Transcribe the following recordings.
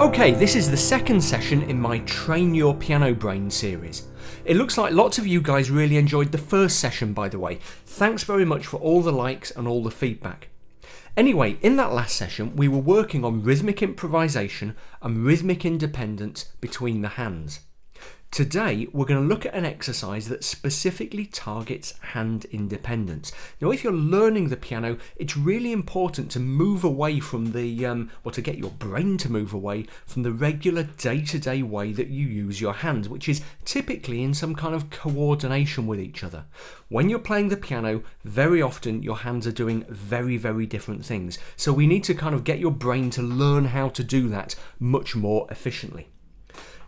Okay, this is the second session in my Train Your Piano Brain series. It looks like lots of you guys really enjoyed the first session, by the way. Thanks very much for all the likes and all the feedback. Anyway, in that last session we were working on rhythmic improvisation and rhythmic independence between the hands. Today we're going to look at an exercise that specifically targets hand independence. Now if you're learning the piano, it's really important to move away from to get your brain to move away from the regular day-to-day way that you use your hands, which is typically in some kind of coordination with each other. When you're playing the piano, very often your hands are doing very, very different things. So we need to kind of get your brain to learn how to do that much more efficiently.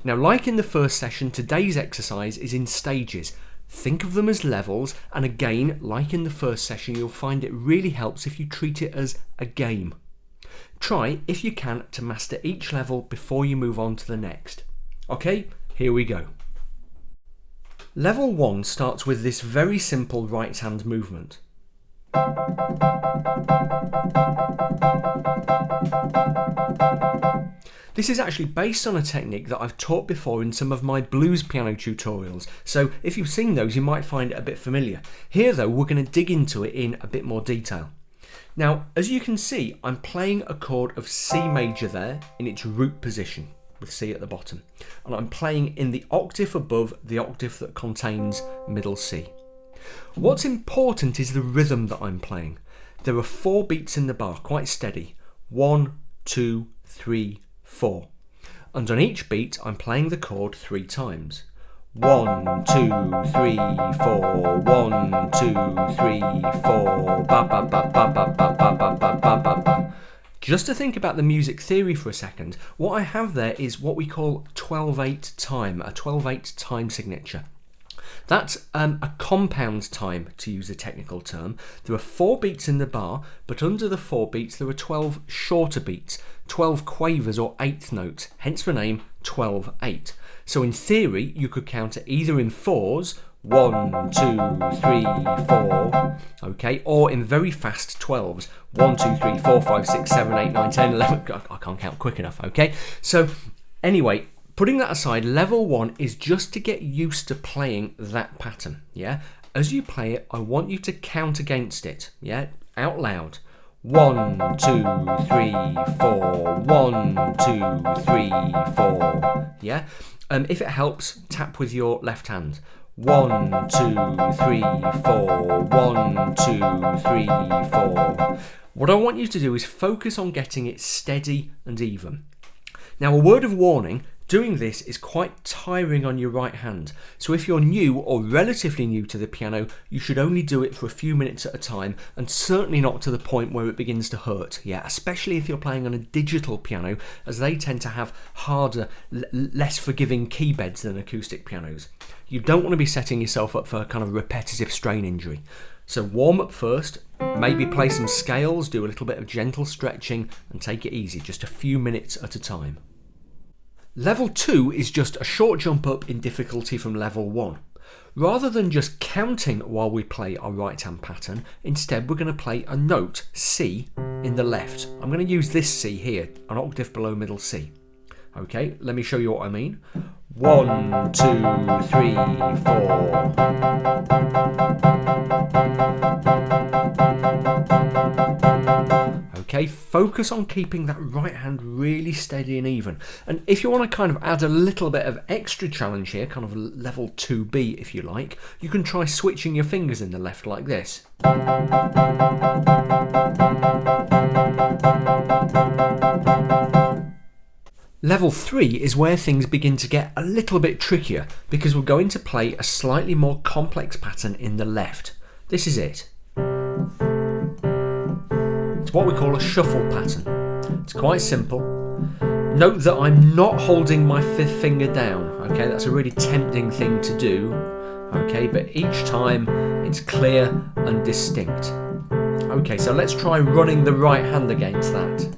Now, like in the first session, today's exercise is in stages. Think of them as levels, and again, like in the first session, you'll find it really helps if you treat it as a game. Try, if you can, to master each level before you move on to the next. Okay, here we go. Level 1 starts with this very simple right hand movement. This is actually based on a technique that I've taught before in some of my blues piano tutorials, so if you've seen those you might find it a bit familiar. Here though we're going to dig into it in a bit more detail. Now as you can see, I'm playing a chord of C major there in its root position with C at the bottom, and I'm playing in the octave above the octave that contains middle C. What's important is the rhythm that I'm playing. There are 4 beats in the bar, quite steady. 1, 2, 3, 4. And on each beat I'm playing the chord 3 times. 1, 2, 3, 4, 1, 2, 3, 4, ba ba ba ba ba ba ba ba ba ba ba. Just to think about the music theory for a second, what I have there is what we call 12/8 time, a 12/8 time signature. That's a compound time, to use a technical term. There are 4 beats in the bar, but under the 4 beats there are 12 shorter beats, 12 quavers or eighth notes, hence the name 12/8. So in theory, you could count it either in 4s, 1, 2, 3, 4, okay, or in very fast 12s, 1, 2, 3, 4, 5, 6, 7, 8, 9, 10, 11, I can't count quick enough, okay? So anyway, putting that aside, level 1 is just to get used to playing that pattern, yeah? As you play it, I want you to count against it, yeah? Out loud. 1, 2, 3, 4, 1, 2, 3, 4, yeah? If it helps, tap with your left hand. 1, 2, 3, 4, 1, 2, 3, 4. What I want you to do is focus on getting it steady and even. Now, a word of warning, doing this is quite tiring on your right hand, so if you're new or relatively new to the piano, you should only do it for a few minutes at a time, and certainly not to the point where it begins to hurt, yeah, especially if you're playing on a digital piano, as they tend to have harder, less forgiving key beds than acoustic pianos. You don't want to be setting yourself up for a kind of repetitive strain injury. So warm up first, maybe play some scales, do a little bit of gentle stretching, and take it easy, just a few minutes at a time. Level 2 is just a short jump up in difficulty from level 1. Rather than just counting while we play our right hand pattern, instead we're going to play a note, C, in the left. I'm going to use this C here, an octave below middle C. Okay, let me show you what I mean. 1, 2, 3, 4. Okay, focus on keeping that right hand really steady and even. And if you want to kind of add a little bit of extra challenge here, kind of level 2B if you like, you can try switching your fingers in the left like this. Level 3 is where things begin to get a little bit trickier, because we're going to play a slightly more complex pattern in the left. This is it. It's what we call a shuffle pattern. It's quite simple. Note that I'm not holding my 5th finger down, okay? That's a really tempting thing to do, okay? But each time it's clear and distinct. Okay, so let's try running the right hand against that.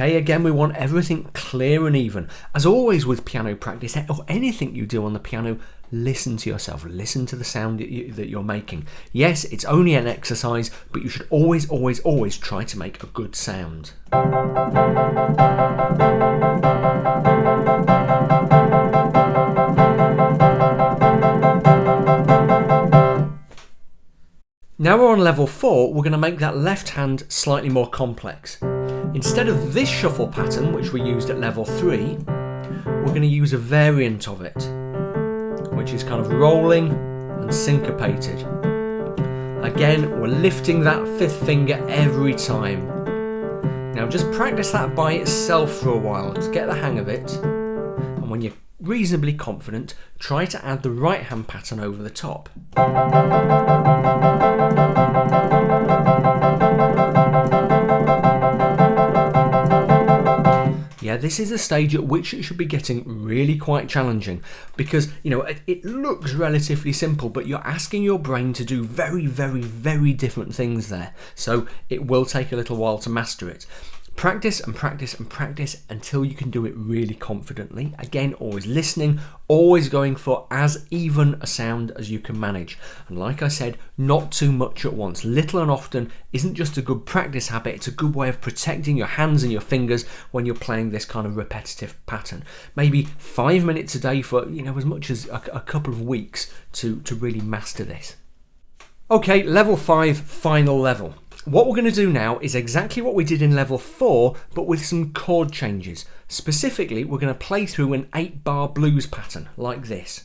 Okay, again we want everything clear and even. As always with piano practice, or anything you do on the piano, listen to yourself, listen to the sound that you're making. Yes, it's only an exercise, but you should always, always, always try to make a good sound. Now we're on level 4, we're going to make that left hand slightly more complex. Instead of this shuffle pattern, which we used at level 3, we're going to use a variant of it, which is kind of rolling and syncopated. Again, we're lifting that 5th finger every time. Now just practice that by itself for a while to get the hang of it, and when you're reasonably confident, try to add the right hand pattern over the top. Yeah, this is a stage at which it should be getting really quite challenging because, you know, it looks relatively simple, but you're asking your brain to do very, very, very different things there. So it will take a little while to master it. Practice and practice and practice until you can do it really confidently. Again, always listening, always going for as even a sound as you can manage. And like I said, not too much at once. Little and often isn't just a good practice habit, it's a good way of protecting your hands and your fingers when you're playing this kind of repetitive pattern. Maybe 5 minutes a day for, you know, as much as a couple of weeks to really master this. Okay, level 5, final level. What we're going to do now is exactly what we did in level 4, but with some chord changes. Specifically, we're going to play through an 8-bar blues pattern, like this.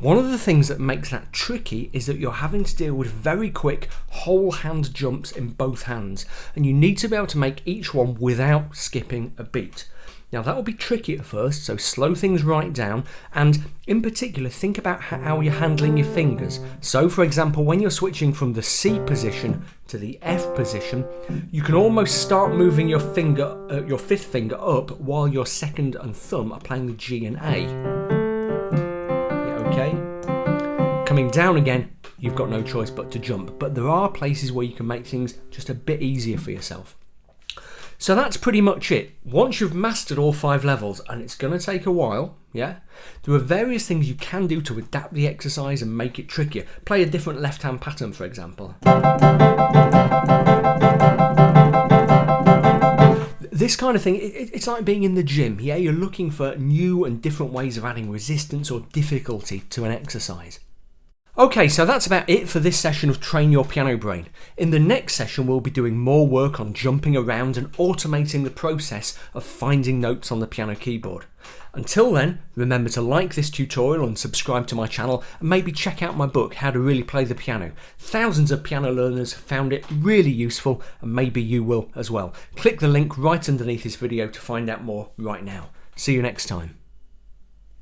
One of the things that makes that tricky is that you're having to deal with very quick whole hand jumps in both hands, and you need to be able to make each one without skipping a beat. Now that will be tricky at first, so slow things right down, and in particular think about how you're handling your fingers. So for example, when you're switching from the C position to the F position, you can almost start moving your finger, your 5th finger up while your 2nd and thumb are playing the G and A. Okay, coming down again, you've got no choice but to jump, but there are places where you can make things just a bit easier for yourself. So that's pretty much it. Once you've mastered all 5 levels, and it's going to take a while, yeah, there are various things you can do to adapt the exercise and make it trickier. Play a different left hand pattern, for example. This kind of thing, it's like being in the gym, yeah? You're looking for new and different ways of adding resistance or difficulty to an exercise. Okay, so that's about it for this session of Train Your Piano Brain. In the next session, we'll be doing more work on jumping around and automating the process of finding notes on the piano keyboard. Until then, remember to like this tutorial and subscribe to my channel, and maybe check out my book, How to Really Play the Piano. Thousands of piano learners found it really useful, and maybe you will as well. Click the link right underneath this video to find out more right now. See you next time.